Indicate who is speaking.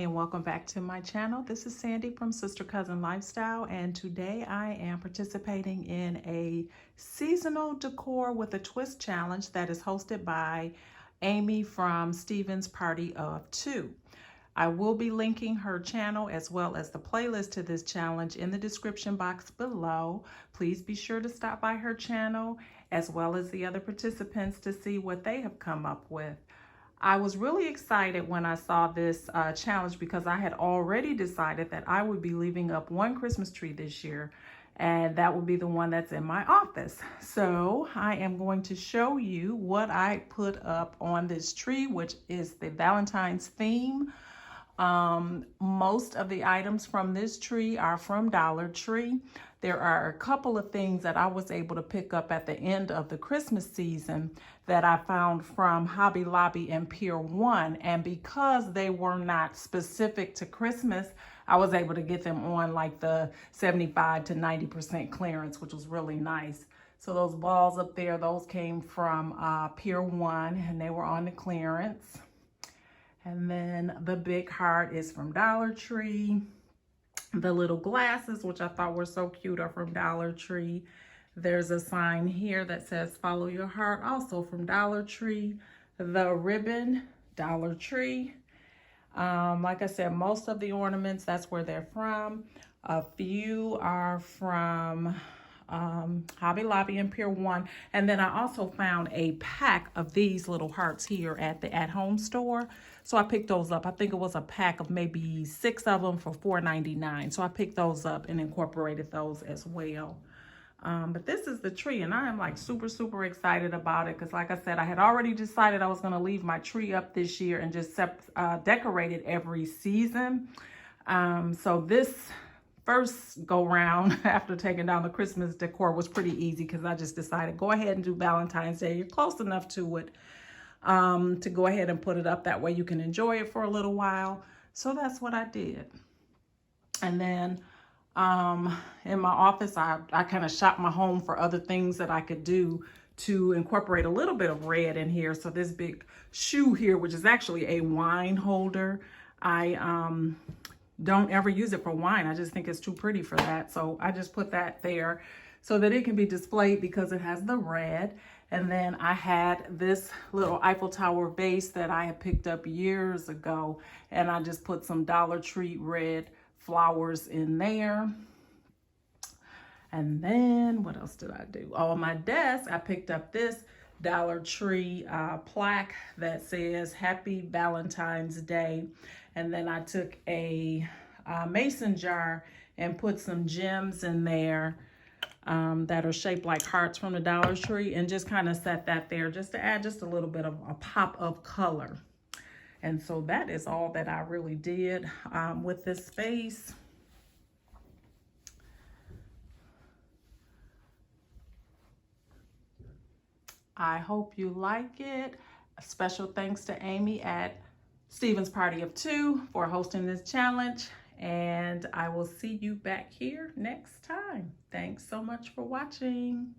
Speaker 1: and welcome back to my channel. This is Sandy from Sister Cousin Lifestyle, and today I am participating in a seasonal decor with a twist challenge that is hosted by Amy from Stevenspartyoftwo. I will be linking her channel as well as the playlist to this challenge in the description box below. Please be sure to stop by her channel as well as the other participants to see what they have come up with. I was really excited when I saw this challenge because I had already decided that I would be leaving up one Christmas tree this year, and that would be the one that's in my office. So I am going to show you what I put up on this tree, which is the Valentine's theme. Most of the items from this tree are from Dollar Tree. There are a couple of things that I was able to pick up at the end of the Christmas season that I found from Hobby Lobby and Pier 1. And because they were not specific to Christmas, I was able to get them on like the 75 to 90% clearance, which was really nice. So those balls up there, those came from Pier 1 and they were on the clearance. And then the big heart is from Dollar Tree. The little glasses, which I thought were so cute, are from Dollar Tree. There's a sign here that says follow your heart, also from Dollar Tree. The ribbon, Dollar Tree. Like I said, most of the ornaments, that's where they're from. A few are from Hobby Lobby and Pier 1. And then I also found a pack of these little hearts here at the at-home store. So I picked those up. I think it was a pack of maybe 6 of them for $4.99. So I picked those up and incorporated those as well. But this is the tree, and I am like super excited about it because, like I said, I had already decided I was going to leave my tree up this year and just decorate it every season. So this first go round after taking down the Christmas decor was pretty easy because I just decided go ahead and do Valentine's Day. You're close enough to it to go ahead and put it up. That way you can enjoy it for a little while. So that's what I did. And then in my office, I kind of shopped my home for other things that I could do to incorporate a little bit of red in here. So this big shoe here, which is actually a wine holder, I don't ever use it for wine. I just think it's too pretty for that. So I just put that there so that it can be displayed because it has the red. And then I had this little Eiffel Tower vase that I had picked up years ago. And I just put some Dollar Tree red flowers in there. And then what else did I do? On my desk, I picked up this Dollar Tree plaque that says Happy Valentine's Day. And then I took a mason jar and put some gems in there that are shaped like hearts from the Dollar Tree, and just kind of set that there just to add just a little bit of a pop of color. And so that is all that I really did with this space. I hope you like it. A special thanks to Amy at Stevenspartyoftwo for hosting this challenge. And I will see you back here next time. Thanks so much for watching.